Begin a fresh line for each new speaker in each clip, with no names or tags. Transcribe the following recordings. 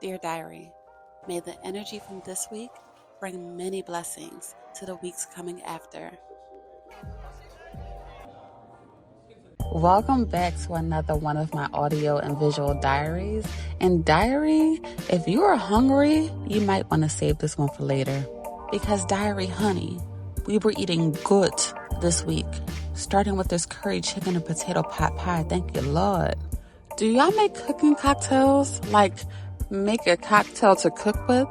Dear Diary, may the energy from this week bring many blessings to the weeks coming after. Welcome back to another one of my audio and visual diaries. And diary, if you are hungry, you might want to save this one for later. Because diary, honey, we were eating good this week, starting with this curry chicken and potato pot pie. Thank you, Lord. Do y'all make cooking cocktails? Like, make a cocktail to cook with?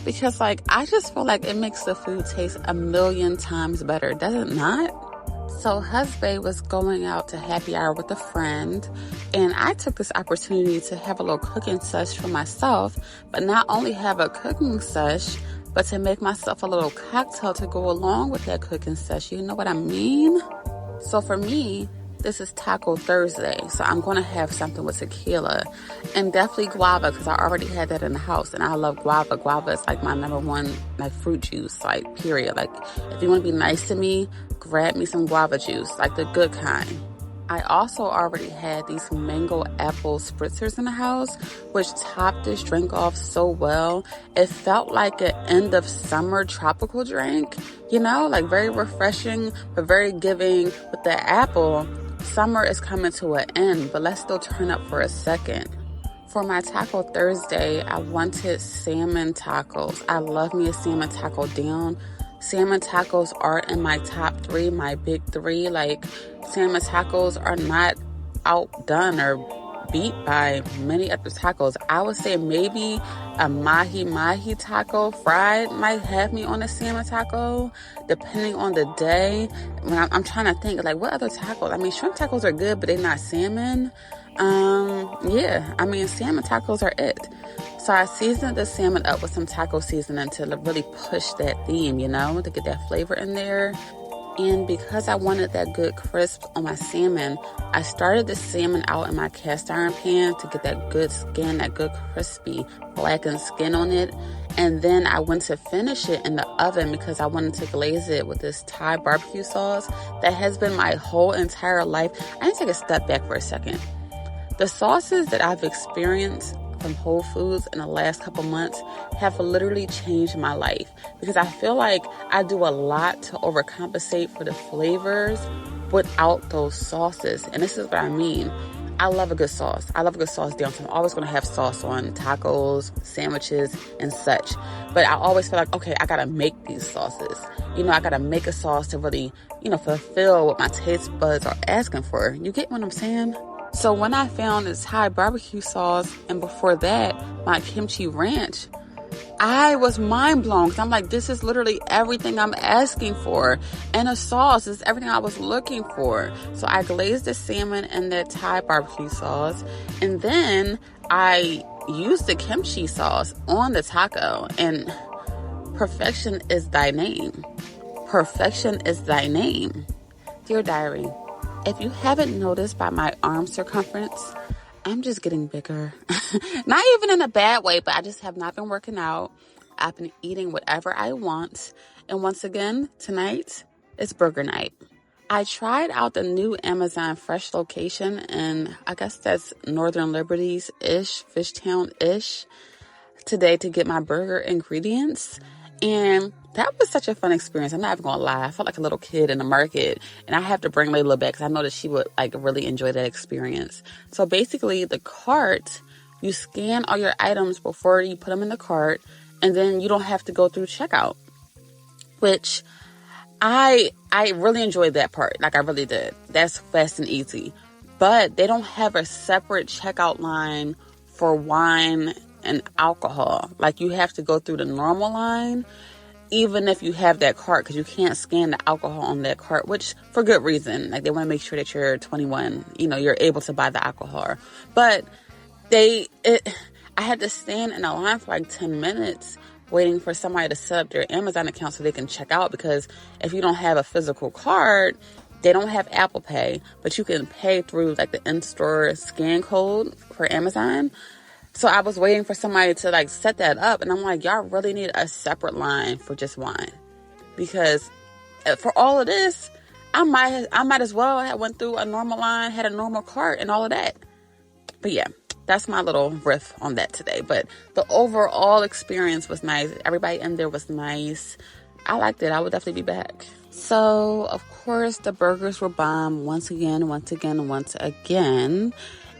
Because, I just feel like it makes the food taste a million times better. Does it not? So, husband was going out to happy hour with a friend, and I took this opportunity to have a little cooking sesh for myself, but not only have a cooking sesh, but to make myself a little cocktail to go along with that cooking sesh. You know what I mean? So for me, this is Taco Thursday, so I'm going to have something with tequila and definitely guava because I already had that in the house, and I love guava. Guava is like my number one fruit juice, period. If you want to be nice to me, grab me some guava juice, the good kind. I also already had these mango apple spritzers in the house, which topped this drink off so well. It felt like an end of summer tropical drink, very refreshing, but very giving. With the apple, summer is coming to an end, but let's still turn up for a second. For my Taco Thursday, I wanted salmon tacos. I love me a salmon taco down. Salmon tacos are in my top three, my big three. Salmon tacos are not outdone or beat by many other tacos. I would say maybe a mahi taco fried might have me on a salmon taco, depending on the day. When I'm trying to think, what other tacos? Shrimp tacos are good, but they're not salmon. Salmon tacos are it. So I seasoned the salmon up with some taco seasoning to really push that theme, to get that flavor in there. And because I wanted that good crisp on my salmon, I started the salmon out in my cast iron pan to get that good skin, that good crispy blackened skin on it. And then I went to finish it in the oven because I wanted to glaze it with this Thai barbecue sauce that has been my whole entire life. I need to take a step back for a second. The sauces that I've experienced from Whole Foods in the last couple months have literally changed my life because I feel like I do a lot to overcompensate for the flavors without those sauces. And this is what I mean. I love a good sauce. I love a good sauce down. So I'm always going to have sauce on tacos, sandwiches, and such. But I always feel like, okay, I got to make these sauces. I got to make a sauce to really, fulfill what my taste buds are asking for. You get what I'm saying? So when I found this Thai barbecue sauce, and before that, my kimchi ranch, I was mind blown because I'm like, this is literally everything I'm asking for. And a sauce is everything I was looking for. So I glazed the salmon in that Thai barbecue sauce. And then I used the kimchi sauce on the taco. And perfection is thy name. Perfection is thy name. Dear Diary, if you haven't noticed by my arm circumference, I'm just getting bigger. Not even in a bad way, but I just have not been working out. I've been eating whatever I want. And once again, tonight, it's burger night. I tried out the new Amazon Fresh location, and I guess that's Northern Liberties-ish, Fishtown-ish, today to get my burger ingredients. And that was such a fun experience. I'm not even going to lie. I felt like a little kid in the market. And I have to bring Layla back because I know that she would really enjoy that experience. So basically, the cart, you scan all your items before you put them in the cart. And then you don't have to go through checkout. Which I really enjoyed that part. I really did. That's fast and easy. But they don't have a separate checkout line for wine and alcohol. You have to go through the normal line, even if you have that cart, because you can't scan the alcohol on that cart, which for good reason. They want to make sure that you're 21, you're able to buy the alcohol. But I had to stand in a line for 10 minutes waiting for somebody to set up their Amazon account so they can check out, because if you don't have a physical card, they don't have Apple Pay, but you can pay through the in-store scan code for Amazon. So I was waiting for somebody to set that up, and I'm like, y'all really need a separate line for just wine, because for all of this, I might as well have went through a normal line, had a normal cart, and all of that. But yeah, that's my little riff on that today. But the overall experience was nice. Everybody in there was nice. I liked it. I would definitely be back. So, of course, the burgers were bomb once again.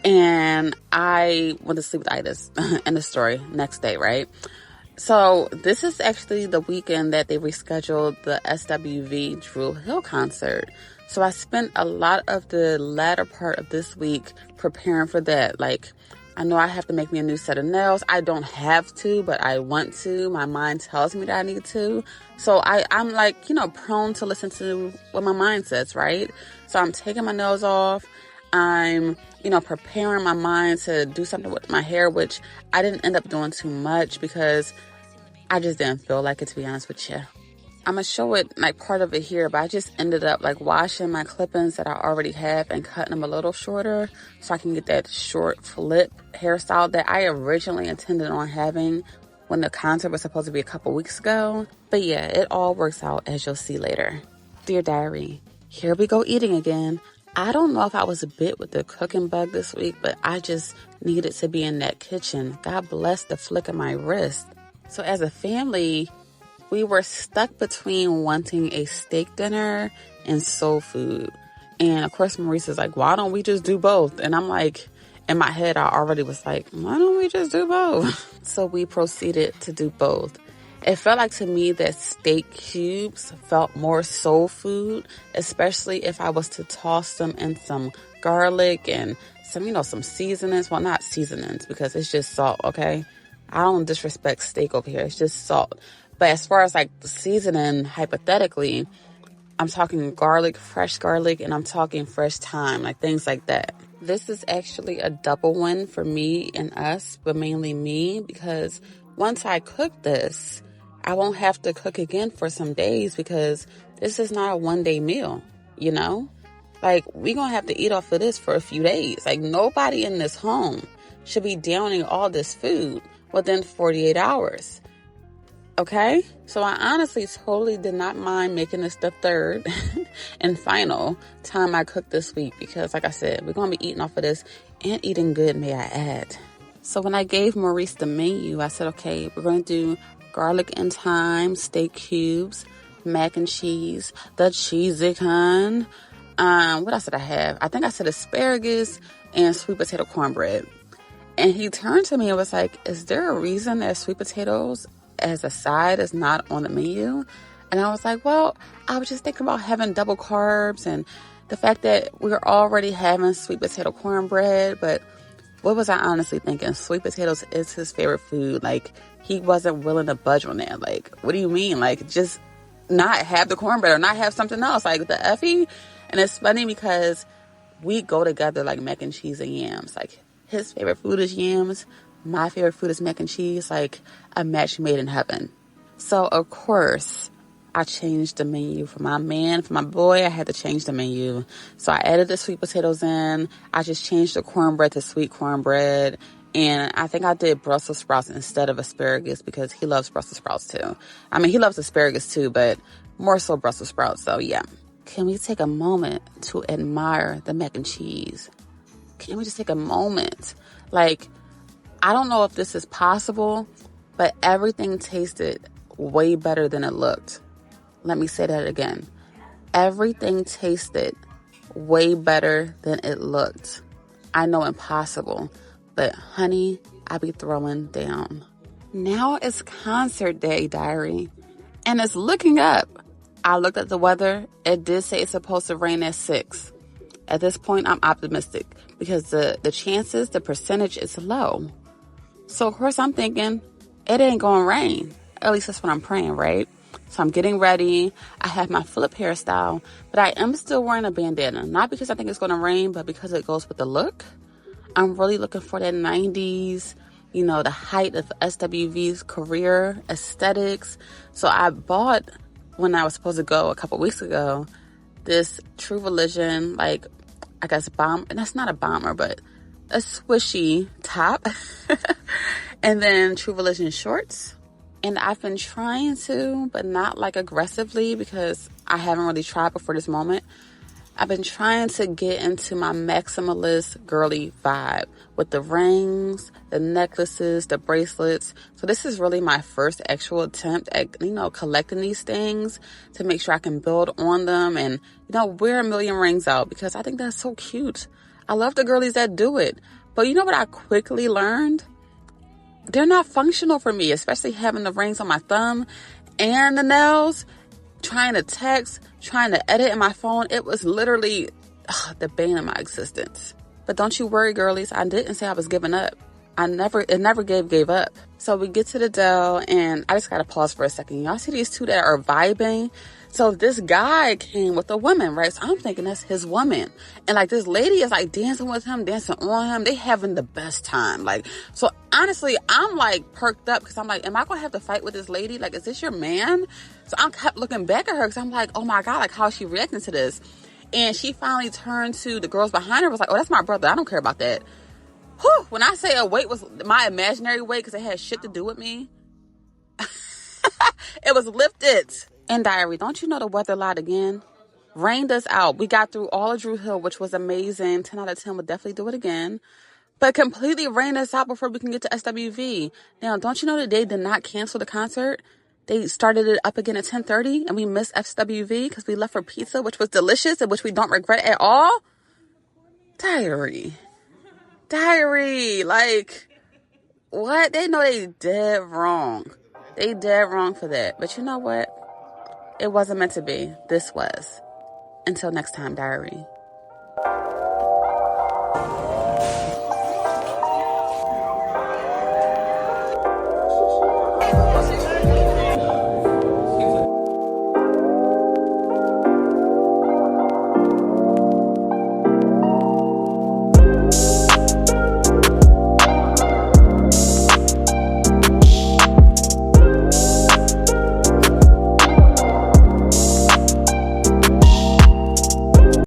And I went to sleep with itis in the story next day, right? So this is actually the weekend that they rescheduled the SWV Drew Hill concert. So I spent a lot of the latter part of this week preparing for that. Like, I know I have to make me a new set of nails. I don't have to, but I want to. My mind tells me that I need to. So I'm like, prone to listen to what my mind says, right? So I'm taking my nails off. I'm, preparing my mind to do something with my hair, which I didn't end up doing too much because I just didn't feel like it, to be honest with you. I'm going to show it, like, part of it here, but I just ended up, like, washing my clip-ins that I already have and cutting them a little shorter so I can get that short flip hairstyle that I originally intended on having when the concert was supposed to be a couple weeks ago. But yeah, it all works out, as you'll see later. Dear Diary, here we go eating again. I don't know if I was a bit with the cooking bug this week, but I just needed to be in that kitchen. God bless the flick of my wrist. So as a family, we were stuck between wanting a steak dinner and soul food. And of course, Maurice is like, why don't we just do both? And I'm like, in my head, I already was like, why don't we just do both? So we proceeded to do both. It felt like to me that steak cubes felt more soul food, especially if I was to toss them in some garlic and some seasonings. Well, not seasonings because it's just salt, okay? I don't disrespect steak over here. It's just salt. But as far as like the seasoning, hypothetically, I'm talking garlic, fresh garlic, and I'm talking fresh thyme, like things like that. This is actually a double win for me and us, but mainly me, because once I cook this, I won't have to cook again for some days because this is not a one-day meal, Like, we're going to have to eat off of this for a few days. Like, nobody in this home should be downing all this food within 48 hours. Okay? So I honestly totally did not mind making this the third and final time I cook this week because, like I said, we're going to be eating off of this and eating good, may I add. So when I gave Maurice the menu, I said, okay, we're going to do garlic and thyme, steak cubes, mac and cheese, the cheesy kind. What else did I have? I think I said asparagus and sweet potato cornbread. And he turned to me and was like, is there a reason that sweet potatoes as a side is not on the menu? And I was like, well, I was just thinking about having double carbs and the fact that we're already having sweet potato cornbread. But what was I honestly thinking? Sweet potatoes is his favorite food. Like, he wasn't willing to budge on that. Like, what do you mean? Like, just not have the cornbread or not have something else, like the Effie. And it's funny because we go together like mac and cheese and yams. Like, his favorite food is yams. My favorite food is mac and cheese. Like, a match made in heaven. So, of course, I changed the menu for my man. For my boy, I had to change the menu. So I added the sweet potatoes in. I just changed the cornbread to sweet cornbread. And I think I did Brussels sprouts instead of asparagus because he loves Brussels sprouts too. I mean, he loves asparagus too, but more so Brussels sprouts. So yeah. Can we take a moment to admire the mac and cheese? Can we just take a moment? Like, I don't know if this is possible, but everything tasted way better than it looked. Let me say that again. Everything tasted way better than it looked. I know impossible, but honey, I be throwing down. Now it's concert day, diary, and it's looking up. I looked at the weather. It did say it's supposed to rain at 6. At this point, I'm optimistic because the chances, the percentage is low. So, of course, I'm thinking it ain't gonna rain. At least that's what I'm praying, right? So I'm getting ready. I have my flip hairstyle, but I am still wearing a bandana. Not because I think it's going to rain, but because it goes with the look. I'm really looking for that 90s, the height of SWV's career aesthetics. So I bought, when I was supposed to go a couple weeks ago, this True Religion, like, I guess bomb, and that's not a bomber, but a swishy top. And then True Religion shorts. And I've been trying to, but not like aggressively because I haven't really tried before this moment. I've been trying to get into my maximalist girly vibe with the rings, the necklaces, the bracelets. So this is really my first actual attempt at, collecting these things to make sure I can build on them and, wear a million rings out because I think that's so cute. I love the girlies that do it. But you know what I quickly learned? They're not functional for me, especially having the rings on my thumb and the nails. Trying to text, trying to edit in my phone, it was literally the bane of my existence. But don't you worry, girlies. I didn't say I was giving up. It never gave up. So we get to the Dell, and I just got to pause for a second. Y'all see these two that are vibing? So this guy came with a woman, right? So I'm thinking that's his woman. And like this lady is like dancing with him, dancing on him. They having the best time. Like, so honestly, I'm like perked up because I'm like, am I going to have to fight with this lady? Like, is this your man? So I kept looking back at her because I'm like, oh my God, like how is she reacting to this? And she finally turned to the girls behind her, was like, oh, that's my brother. I don't care about that. Whew, when I say a weight was my imaginary weight because it had shit to do with me, it was lifted. And diary, don't you know the weather lied again? Rained us out. We got through all of Drew Hill, which was amazing. 10 out of 10 would definitely do it again. But completely rained us out before we can get to SWV. Now, don't you know that they did not cancel the concert? They started it up again at 10:30 and we missed SWV because we left for pizza, which was delicious and which we don't regret at all. Diary, like, what? They know they dead wrong. They dead wrong for that. But you know what? It wasn't meant to be. This was. Until next time, diary.